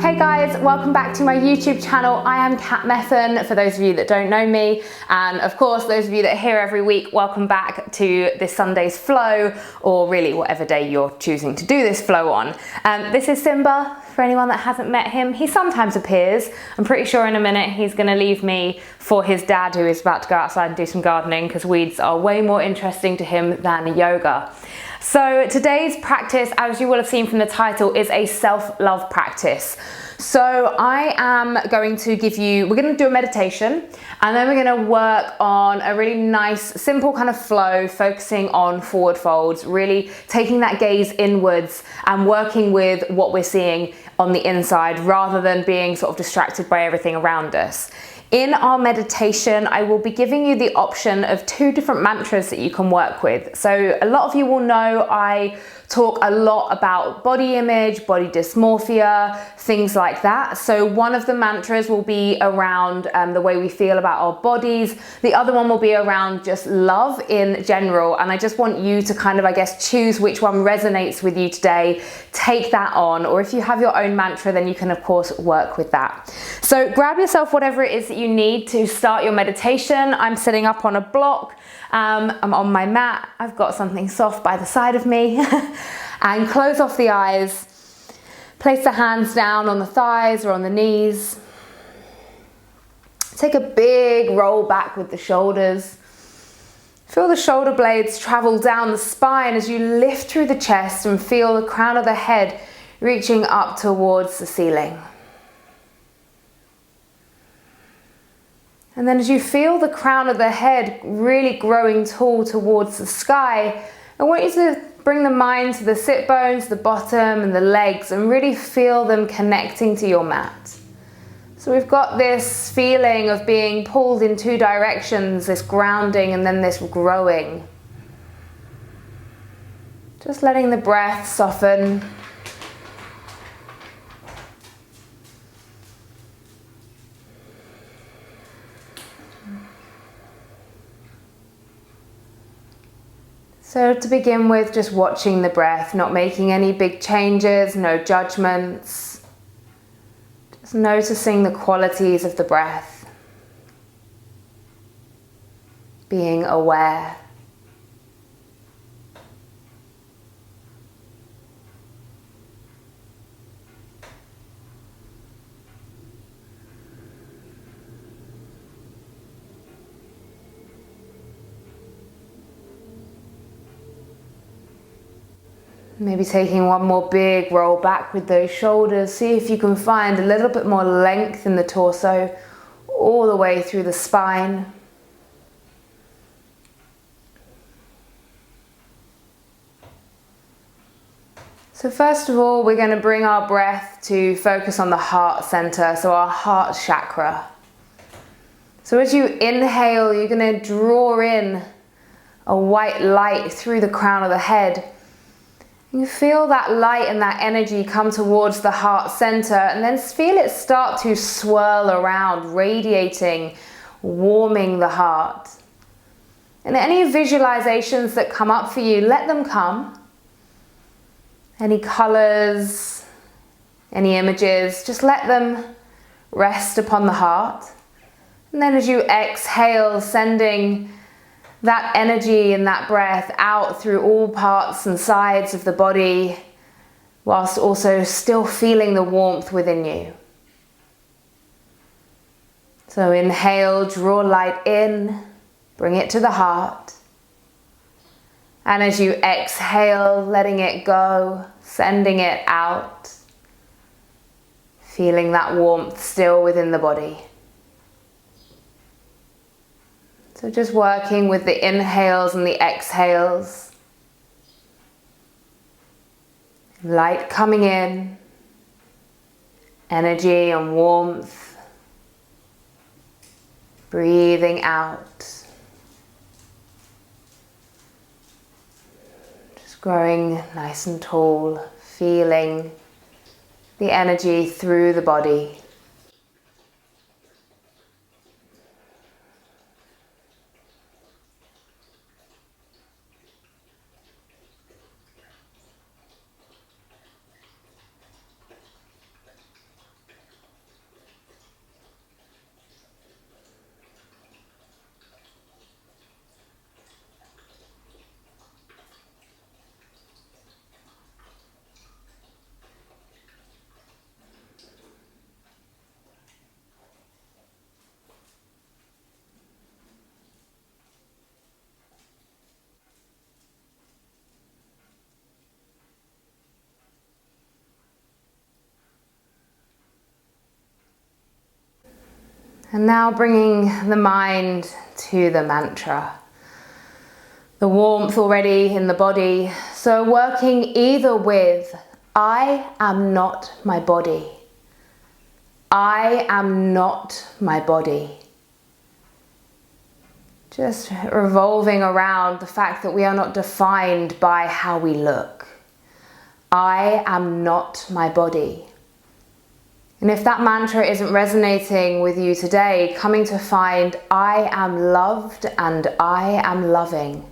Hey guys, welcome back to my YouTube channel. I am Meffan, for those of you that don't know me, and of course those of you that are here every week, welcome back to this Sunday's flow, or really whatever day you're choosing to do this flow on. This is Simba, for anyone that hasn't met him. He sometimes appears. I'm pretty sure in a minute he's going to leave me for his dad, who is about to go outside and do some gardening, because weeds are way more interesting to him than yoga. So today's practice, as you will have seen from the title, is a self-love practice. So I am going to we're going to do a meditation, and then we're going to work on a really nice, simple kind of flow, focusing on forward folds, really taking that gaze inwards and working with what we're seeing on the inside rather than being sort of distracted by everything around us. In our meditation, I will be giving you the option of 2 different mantras that you can work with. So a lot of you will know I talk a lot about body image, body dysmorphia, things like that. So one of the mantras will be around the way we feel about our bodies. The other one will be around just love in general. And I just want you to kind of, I guess, choose which one resonates with you today. Take that on, or if you have your own mantra, then you can of course work with that. So grab yourself whatever it is that you need to start your meditation. I'm sitting up on a block. I'm on my mat. I've got something soft by the side of me. And close off the eyes. Place the hands down on the thighs or on the knees. Take a big roll back with the shoulders. Feel the shoulder blades travel down the spine as you lift through the chest and feel the crown of the head reaching up towards the ceiling. And then as you feel the crown of the head really growing tall towards the sky, I want you to bring the mind to the sit bones, the bottom and the legs, and really feel them connecting to your mat. So we've got this feeling of being pulled in 2 directions, this grounding and then this growing. Just letting the breath soften. So to begin with, just watching the breath, not making any big changes, no judgments. Just noticing the qualities of the breath. Being aware. Maybe taking one more big roll back with those shoulders. See if you can find a little bit more length in the torso, all the way through the spine. So first of all, we're going to bring our breath to focus on the heart center, so our heart chakra. So as you inhale, you're going to draw in a white light through the crown of the head. You feel that light and that energy come towards the heart center, and then feel it start to swirl around, radiating, warming the heart. And any visualizations that come up for you, let them come. Any colors, any images, just let them rest upon the heart. And then as you exhale, sending that energy and that breath out through all parts and sides of the body, whilst also still feeling the warmth within you. So inhale, draw light in, bring it to the heart. And as you exhale, letting it go, sending it out, feeling that warmth still within the body. So just working with the inhales and the exhales. Light coming in, energy and warmth. Breathing out. Just growing nice and tall, feeling the energy through the body. And now bringing the mind to the mantra. The warmth already in the body. So working either with, I am not my body. I am not my body. Just revolving around the fact that we are not defined by how we look. I am not my body. And if that mantra isn't resonating with you today, coming to find I am loved and I am loving.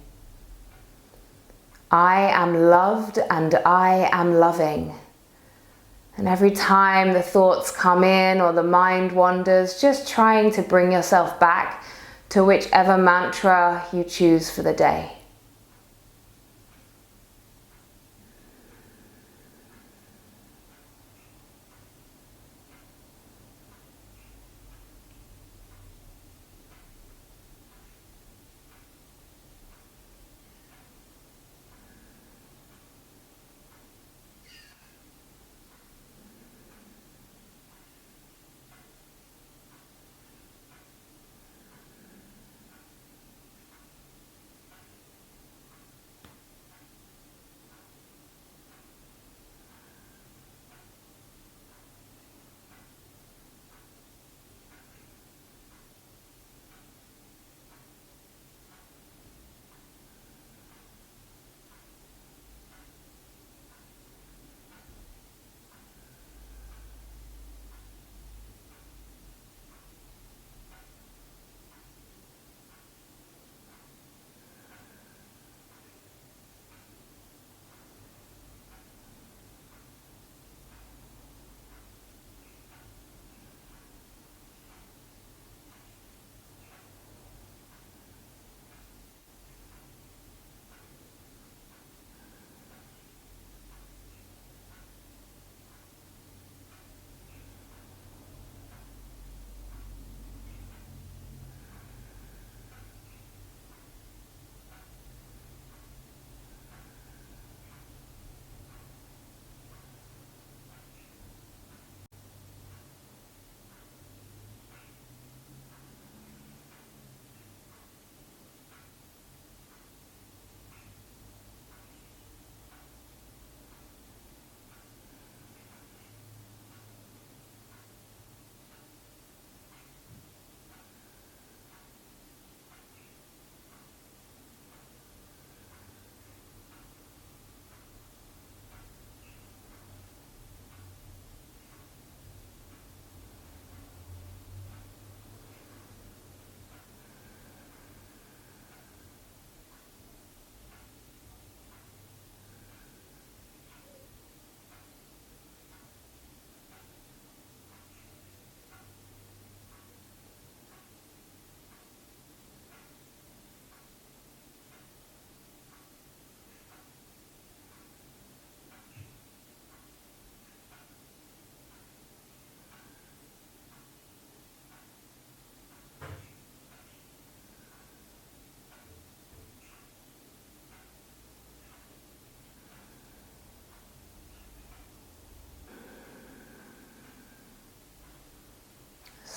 I am loved and I am loving. And every time the thoughts come in or the mind wanders, just trying to bring yourself back to whichever mantra you choose for the day.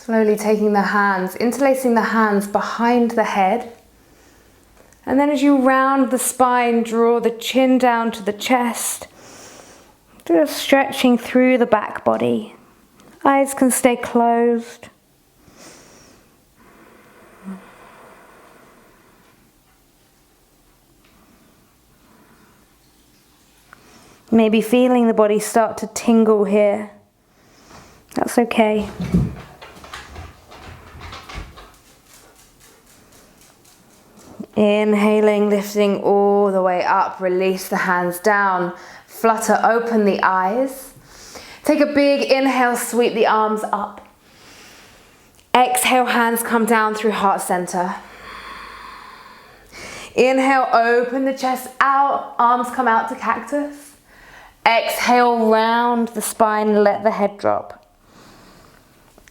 Slowly taking the hands, interlacing the hands behind the head. And then as you round the spine, draw the chin down to the chest. Just stretching through the back body. Eyes can stay closed. Maybe feeling the body start to tingle here. That's okay. Inhaling, lifting all the way up, release the hands down, flutter open the eyes. Take a big inhale, sweep the arms up. Exhale, hands come down through heart center. Inhale, open the chest out, arms come out to cactus. Exhale, round the spine, let the head drop.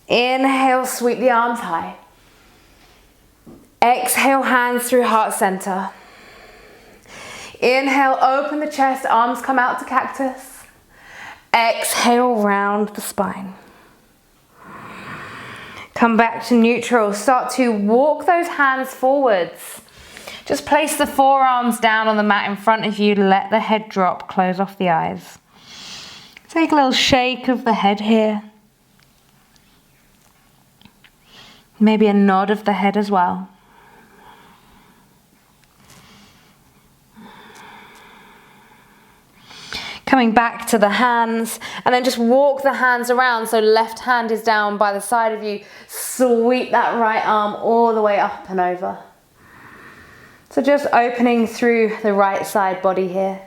Inhale, sweep the arms high. Exhale, hands through heart center. Inhale, open the chest, arms come out to cactus. Exhale, round the spine. Come back to neutral. Start to walk those hands forwards. Just place the forearms down on the mat in front of you. Let the head drop. Close off the eyes. Take a little shake of the head here. Maybe a nod of the head as well. Coming back to the hands, and then just walk the hands around. So left hand is down by the side of you. Sweep that right arm all the way up and over. So just opening through the right side body here.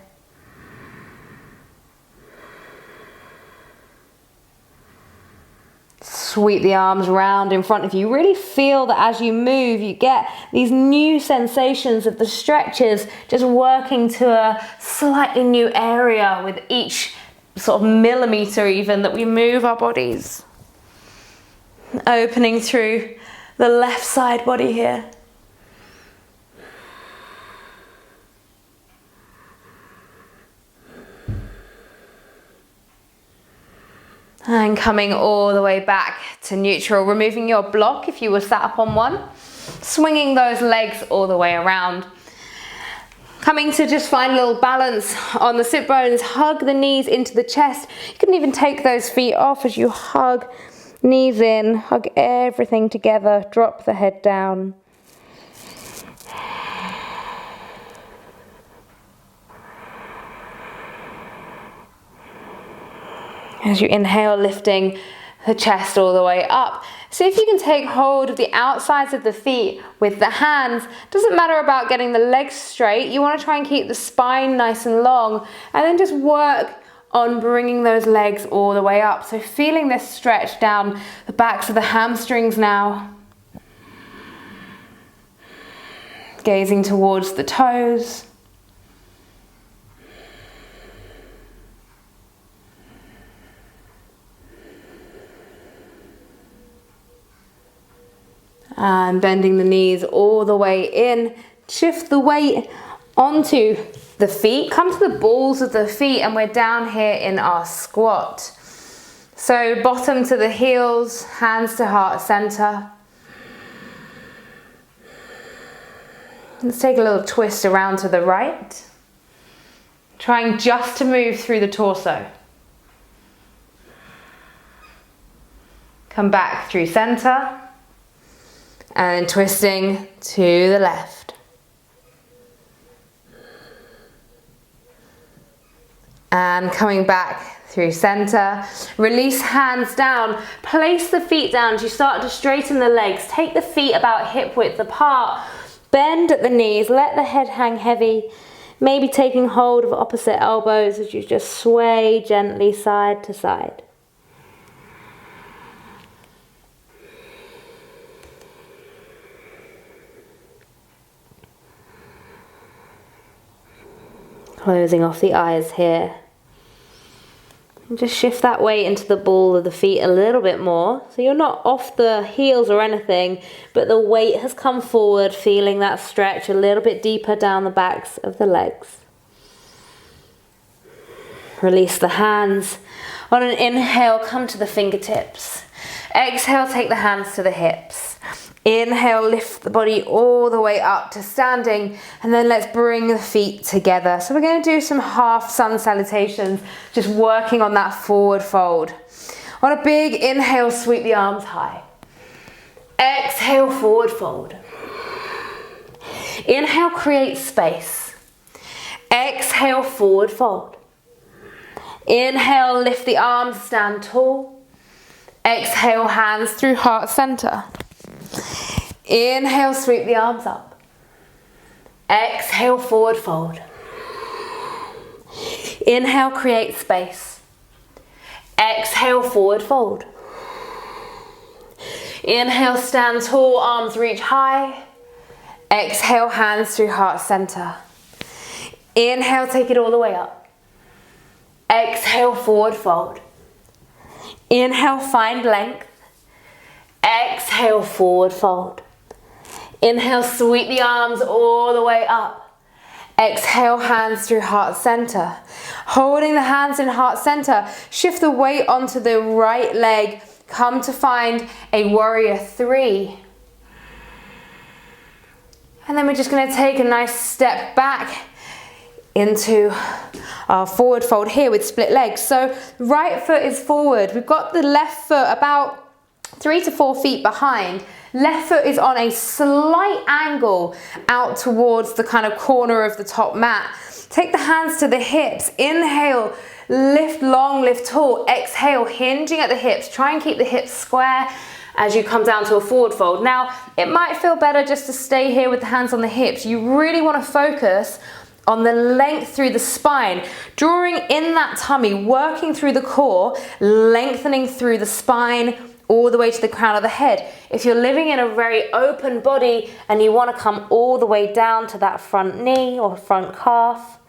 Sweep the arms round in front of you. Really feel that as you move, you get these new sensations of the stretches, just working to a slightly new area with each sort of millimeter even that we move our bodies. Opening through the left side body here. And coming all the way back to neutral, removing your block if you were sat up on one. Swinging those legs all the way around. Coming to just find a little balance on the sit bones. Hug the knees into the chest. You can even take those feet off as you hug. Knees in, hug everything together. Drop the head down. As you inhale, lifting the chest all the way up. See if you can take hold of the outsides of the feet with the hands. Doesn't matter about getting the legs straight. You want to try and keep the spine nice and long. And then just work on bringing those legs all the way up. So feeling this stretch down the backs of the hamstrings now. Gazing towards the toes. And bending the knees all the way in. Shift the weight onto the feet. Come to the balls of the feet, and we're down here in our squat. So bottom to the heels, hands to heart center. Let's take a little twist around to the right. Trying just to move through the torso. Come back through center. And twisting to the left. And coming back through center. Release hands down. Place the feet down as you start to straighten the legs. Take the feet about hip width apart. Bend at the knees. Let the head hang heavy. Maybe taking hold of opposite elbows as you just sway gently side to side. Closing off the eyes here. And just shift that weight into the ball of the feet a little bit more. So you're not off the heels or anything, but the weight has come forward, feeling that stretch a little bit deeper down the backs of the legs. Release the hands. On an inhale, come to the fingertips. Exhale, take the hands to the hips. Inhale, lift the body all the way up to standing, and then let's bring the feet together. So we're going to do some half sun salutations, just working on that forward fold. On a big inhale, sweep the arms high. Exhale, forward fold. Inhale, create space. Exhale, forward fold. Inhale, lift the arms, stand tall. Exhale, hands through heart center. Inhale, sweep the arms up. Exhale, forward fold. Inhale, create space. Exhale, forward fold. Inhale, stand tall, arms reach high. Exhale, hands through heart center. Inhale, take it all the way up. Exhale, forward fold. Inhale, find length. Exhale, forward fold. Inhale, sweep the arms all the way up. Exhale, hands through heart center. Holding the hands in heart center, shift the weight onto the right leg. come to find a warrior 3. And then we're just going to take a nice step back into our forward fold here with split legs. So right foot is forward. We've got the left foot about 3 to 4 feet behind. Left foot is on a slight angle out towards the kind of corner of the top mat. Take the hands to the hips. Inhale, lift long, lift tall. Exhale, hinging at the hips. Try and keep the hips square as you come down to a forward fold. Now, it might feel better just to stay here with the hands on the hips. You really want to focus on the length through the spine, drawing in that tummy, working through the core, lengthening through the spine, all the way to the crown of the head. If you're living in a very open body and you want to come all the way down to that front knee or front calf,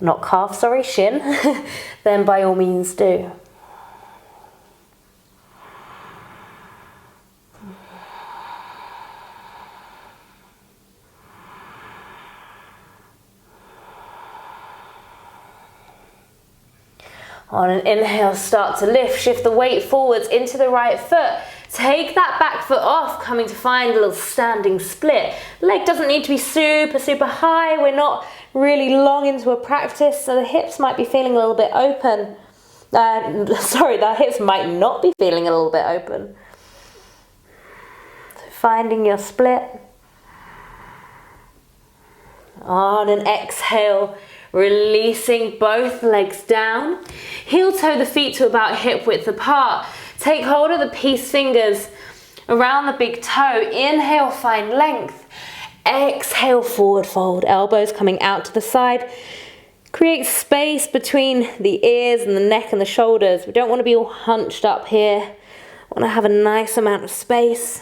not calf, sorry, shin, then by all means do. On an inhale, start to lift, shift the weight forwards into the right foot. Take that back foot off, coming to find a little standing split. Leg doesn't need to be super, super high. We're not really long into a practice, so the hips might be feeling a little bit open. The hips might not be feeling a little bit open. So finding your split. On an exhale, releasing both legs down. Heel toe the feet to about hip width apart. Take hold of the peace fingers around the big toe. Inhale, find length. Exhale, forward fold. Elbows coming out to the side. Create space between the ears and the neck and the shoulders. We don't want to be all hunched up here. We want to have a nice amount of space.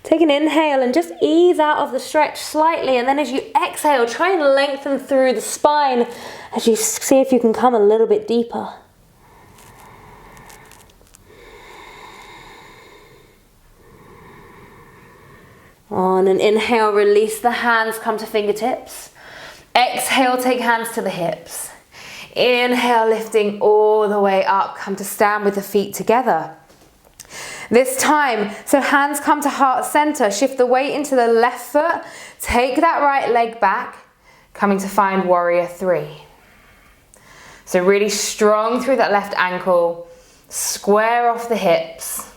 Take an inhale and just ease out of the stretch slightly, and then as you exhale, try and lengthen through the spine as you see if you can come a little bit deeper. On an inhale, release the hands, come to fingertips. Exhale, take hands to the hips. Inhale, lifting all the way up, come to stand with the feet together. This time, so hands come to heart center, shift the weight into the left foot, take that right leg back, coming to find warrior 3. So really strong through that left ankle, square off the hips.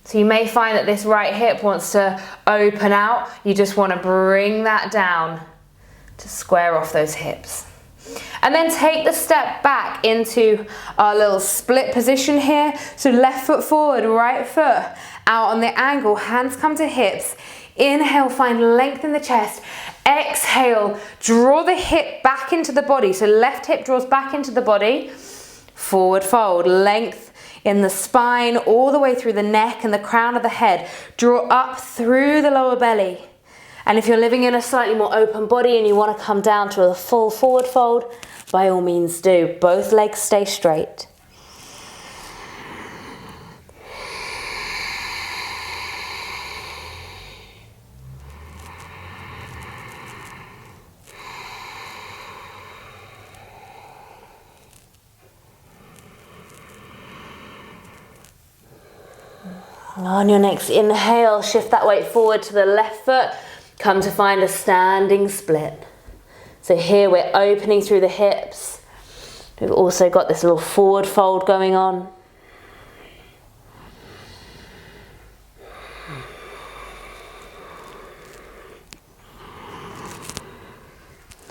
So you may find that this right hip wants to open out, you just want to bring that down to square off those hips. And then take the step back into our little split position here. So left foot forward, right foot out on the angle, hands come to hips. Inhale, find length in the chest. Exhale, draw the hip back into the body. So left hip draws back into the body. Forward fold, length in the spine, all the way through the neck and the crown of the head. Draw up through the lower belly. And if you're living in a slightly more open body and you want to come down to a full forward fold, by all means do. Both legs stay straight. On your next inhale, shift that weight forward to the left foot. Come to find a standing split. So here we're opening through the hips. We've also got this little forward fold going on.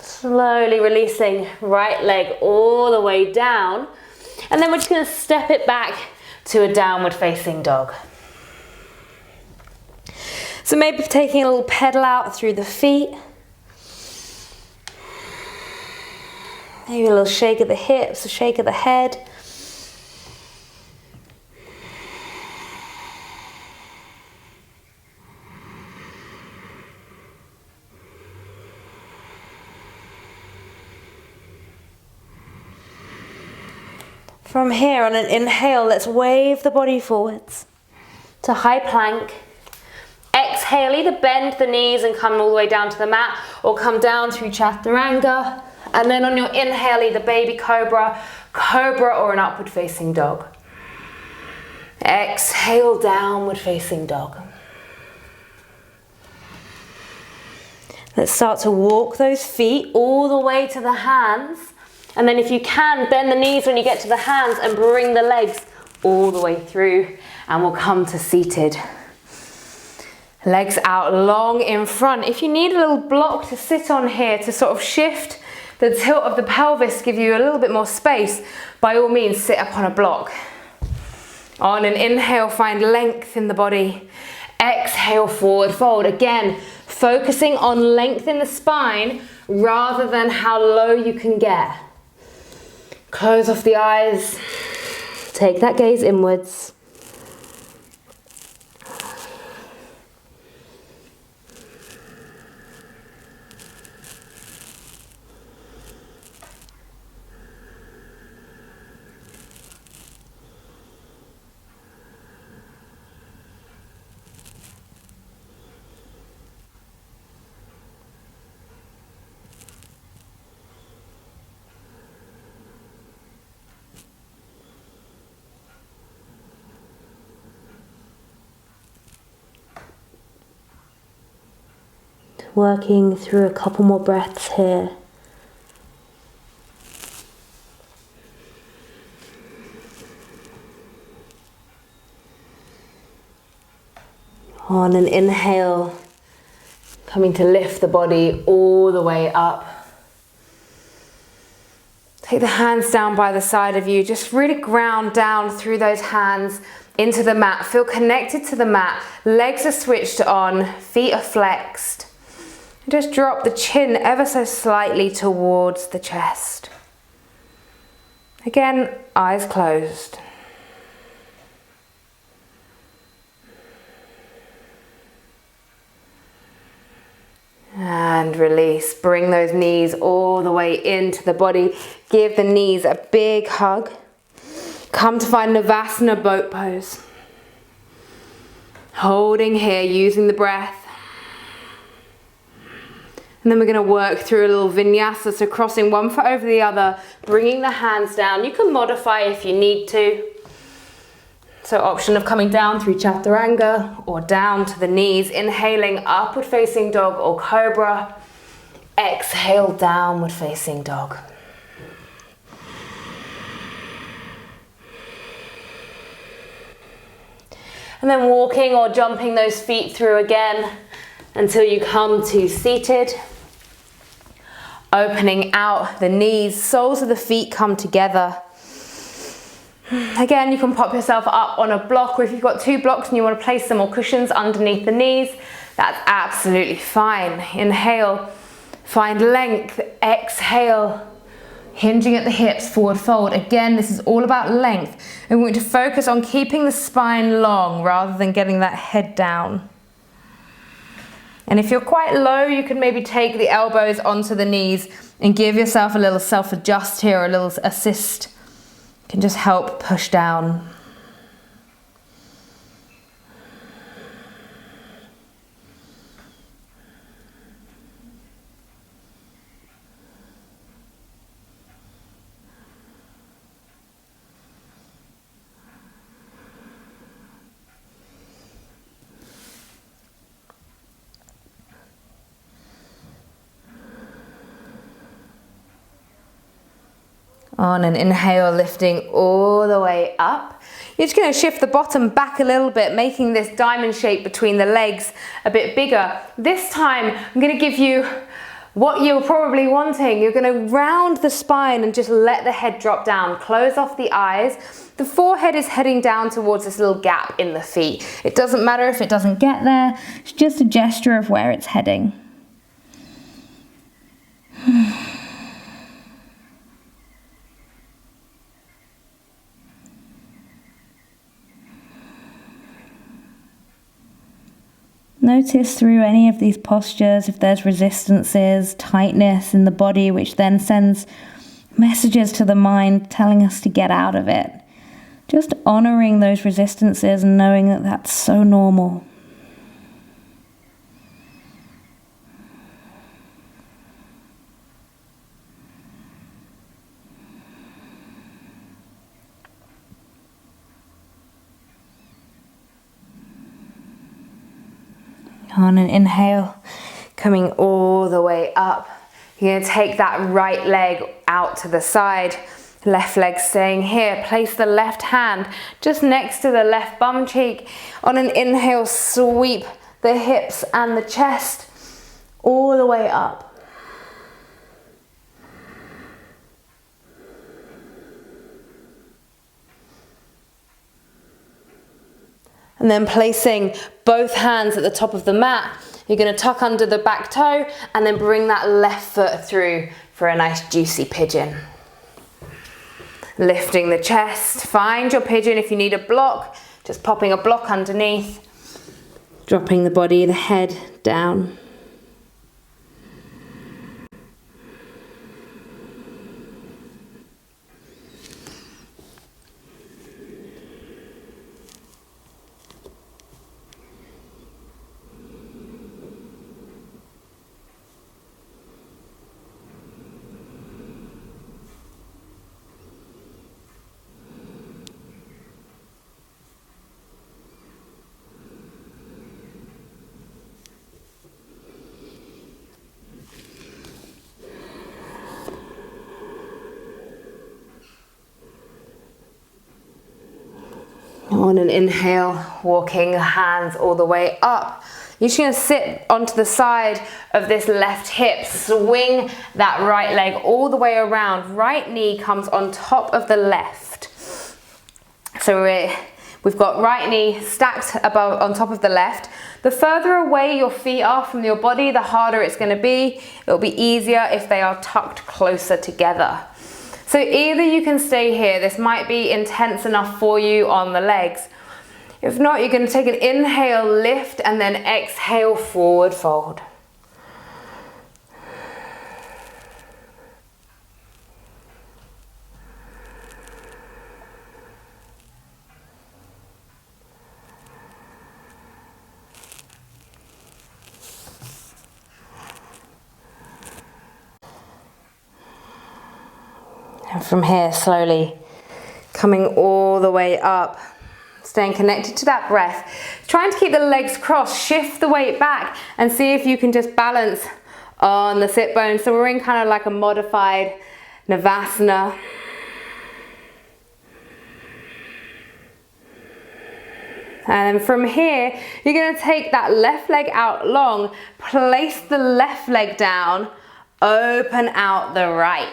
Slowly releasing right leg all the way down. And then we're just going to step it back to a downward facing dog. So maybe taking a little pedal out through the feet. Maybe a little shake of the hips, a shake of the head. From here, on an inhale, let's wave the body forwards to high plank. Exhale. exhale, either bend the knees and come all the way down to the mat, or come down through chaturanga. And then on your inhale, either baby cobra, cobra, or an upward facing dog. Exhale, downward facing dog. Let's start to walk those feet all the way to the hands. And then if you can, bend the knees when you get to the hands and bring the legs all the way through. And we'll come to seated. Legs out long in front. If you need a little block to sit on here to sort of shift the tilt of the pelvis, give you a little bit more space, by all means sit up on a block. On an inhale, find length in the body. Exhale, forward fold. Again, focusing on length in the spine rather than how low you can get. Close off the eyes. Take that gaze inwards. Working through a couple more breaths here. On an inhale, coming to lift the body all the way up. Take the hands down by the side of you. Just really ground down through those hands into the mat. Feel connected to the mat. Legs are switched on, feet are flexed. Just drop the chin ever so slightly towards the chest. Again, eyes closed. And release. Bring those knees all the way into the body. Give the knees a big hug. Come to find Navasana boat pose. Holding here, using the breath. And then we're going to work through a little vinyasa, so crossing one foot over the other, bringing the hands down. You can modify if you need to. So option of coming down through chaturanga or down to the knees, inhaling upward facing dog or cobra. Exhale, downward facing dog. And then walking or jumping those feet through again until you come to seated. Opening out the knees, soles of the feet come together. Again, you can pop yourself up on a block, or if you've got two blocks and you want to place some more cushions underneath the knees, that's absolutely fine. Inhale, find length. Exhale, hinging at the hips, forward fold. Again, this is all about length. And we want to focus on keeping the spine long rather than getting that head down. And if you're quite low, you can maybe take the elbows onto the knees and give yourself a little self-adjust here, or a little assist. You can just help push down. On an inhale, lifting all the way up. You're just going to shift the bottom back a little bit, making this diamond shape between the legs a bit bigger. This time, I'm going to give you what you're probably wanting. You're going to round the spine and just let the head drop down. Close off the eyes. The forehead is heading down towards this little gap in the feet. It doesn't matter if it doesn't get there. It's just a gesture of where it's heading. Notice through any of these postures if there's resistances, tightness in the body, which then sends messages to the mind telling us to get out of it. Just honoring those resistances and knowing that that's so normal. On an inhale, coming all the way up. You're gonna take that right leg out to the side, left leg staying here. Place the left hand just next to the left bum cheek. On an inhale, sweep the hips and the chest all the way up. And then placing both hands at the top of the mat, you're going to tuck under the back toe and then bring that left foot through for a nice juicy pigeon. Lifting the chest, find your pigeon. If you need a block, just popping a block underneath. Dropping the body, the head down. On an inhale, walking the hands all the way up. You're just going to sit onto the side of this left hip, swing that right leg all the way around. Right knee comes on top of the left. So we've got right knee stacked above on top of the left. The further away your feet are from your body, the harder it's going to be. It'll be easier if they are tucked closer together. So either you can stay here, this might be intense enough for you on the legs. If not, you're going to take an inhale, lift, and then exhale, forward fold. And from here, slowly coming all the way up, staying connected to that breath. Trying to keep the legs crossed, shift the weight back and see if you can just balance on the sit bones. So we're in kind of like a modified Navasana. And then from here, you're going to take that left leg out long, place the left leg down, open out the right.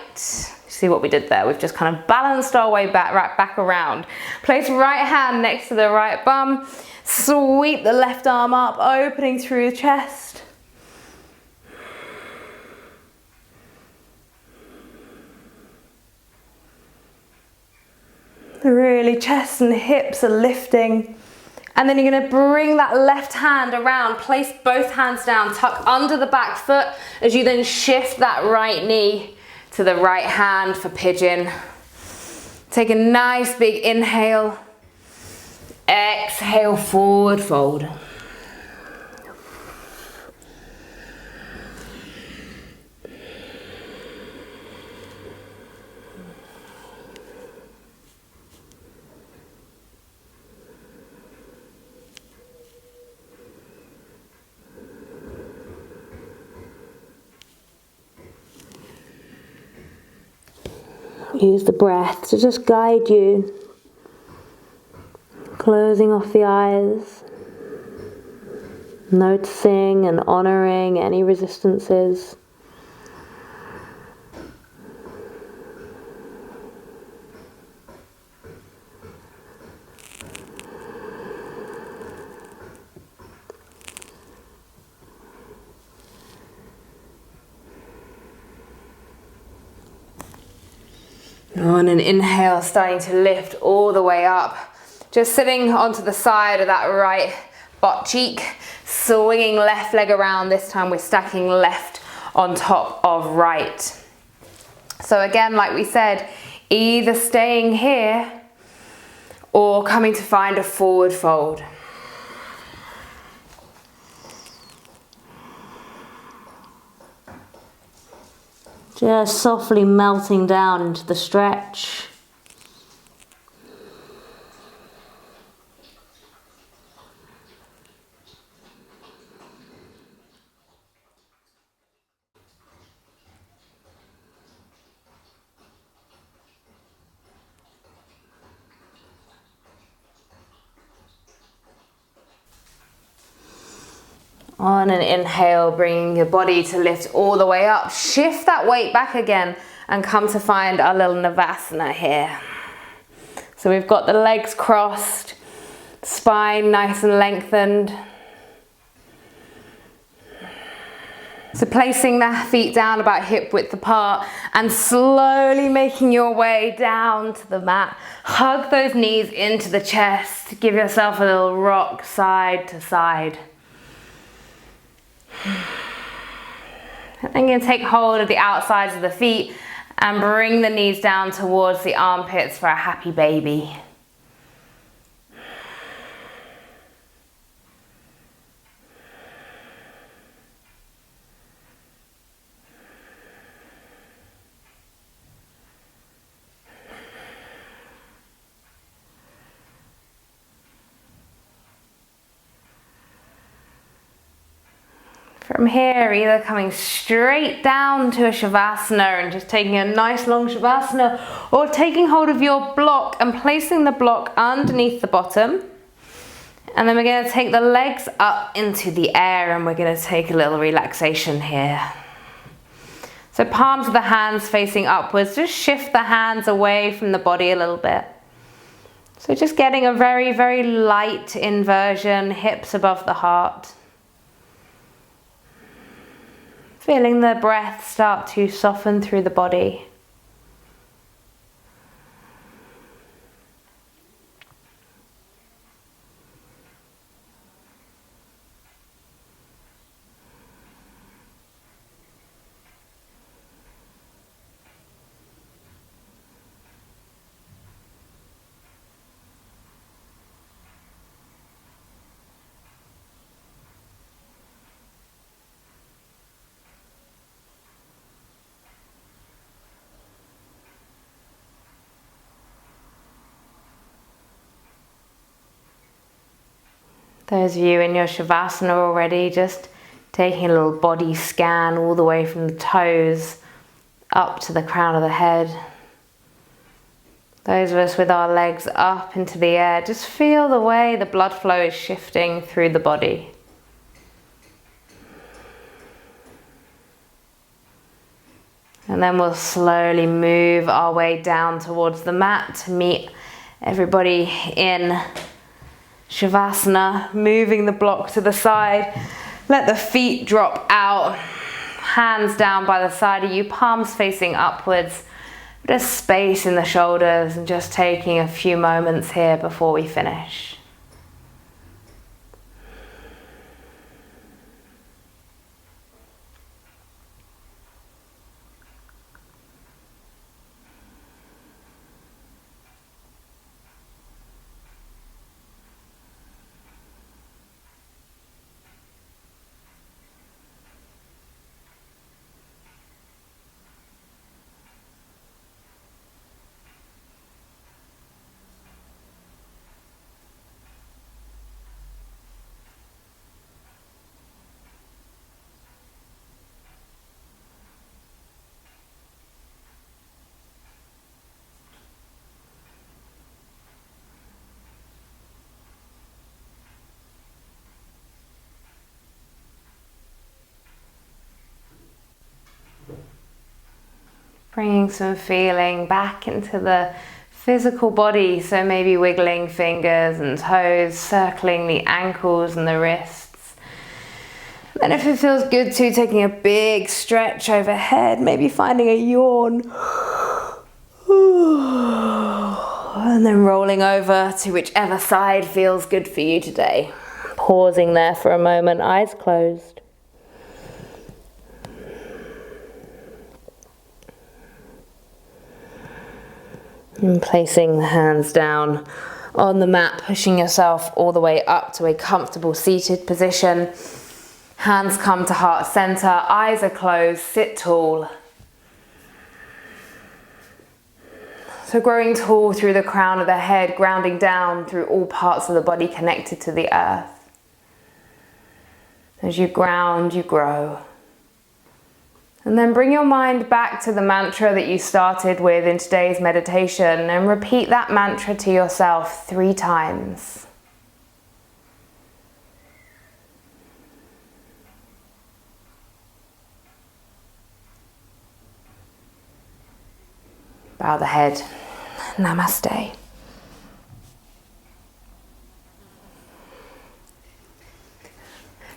See what we did there? We've just kind of balanced our way back, right back around. Place right hand next to the right bum. Sweep the left arm up, opening through the chest. Really, chest and hips are lifting. And then you're going to bring that left hand around, place both hands down, tuck under the back foot as you then shift that right knee to the right hand for pigeon. Take a nice big inhale. Exhale, forward fold. Use the breath to just guide you. Closing off the eyes. Noticing and honoring any resistances. On an inhale, starting to lift all the way up. Just sitting onto the side of that right butt cheek, swinging left leg around. This time we're stacking left on top of right. So again, like we said, either staying here or coming to find a forward fold. Just softly melting down into the stretch. On an inhale, bringing your body to lift all the way up. Shift that weight back again and come to find our little Navasana here. So we've got the legs crossed, spine nice and lengthened. So placing the feet down about hip width apart and slowly making your way down to the mat. Hug those knees into the chest. Give yourself a little rock side to side. And then you're gonna take hold of the outsides of the feet and bring the knees down towards the armpits for a happy baby. From here, either coming straight down to a Shavasana and just taking a nice long Shavasana, or taking hold of your block and placing the block underneath the bottom. And then we're going to take the legs up into the air and we're going to take a little relaxation here. So palms of the hands facing upwards, just shift the hands away from the body a little bit. So just getting a very, very light inversion, hips above the heart. Feeling the breath start to soften through the body. Those of you in your Shavasana already, just taking a little body scan all the way from the toes up to the crown of the head. Those of us with our legs up into the air, just feel the way the blood flow is shifting through the body. And then we'll slowly move our way down towards the mat to meet everybody in Shavasana, moving the block to the side. Let the feet drop out, hands down by the side of you, palms facing upwards. Just space in the shoulders and just taking a few moments here before we finish. Bringing some feeling back into the physical body, so maybe wiggling fingers and toes, circling the ankles and the wrists. Then if it feels good too, taking a big stretch overhead, maybe finding a yawn. And then rolling over to whichever side feels good for you today. Pausing there for a moment, eyes closed. And placing the hands down on the mat, pushing yourself all the way up to a comfortable seated position. Hands come to heart center, eyes are closed, sit tall. So growing tall through the crown of the head, grounding down through all parts of the body connected to the earth. As you ground, you grow. And then bring your mind back to the mantra that you started with in today's meditation and repeat that mantra to yourself 3 times. Bow the head. Namaste.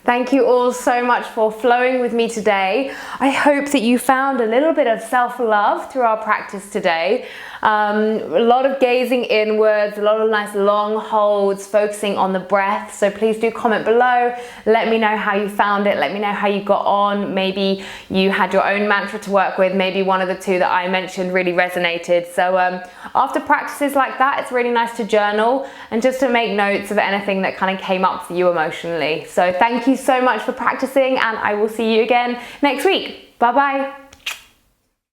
Thank you all so much for flowing with me today. I hope that you found a little bit of self-love through our practice today. A lot of gazing inwards, a lot of nice long holds, focusing on the breath. So please do comment below. Let me know how you found it. Let me know how you got on. Maybe you had your own mantra to work with. Maybe one of the two that I mentioned really resonated. So after practices like that, it's really nice to journal and just to make notes of anything that kind of came up for you emotionally. So thank you so much for practicing, and I will see you again next week. Bye bye.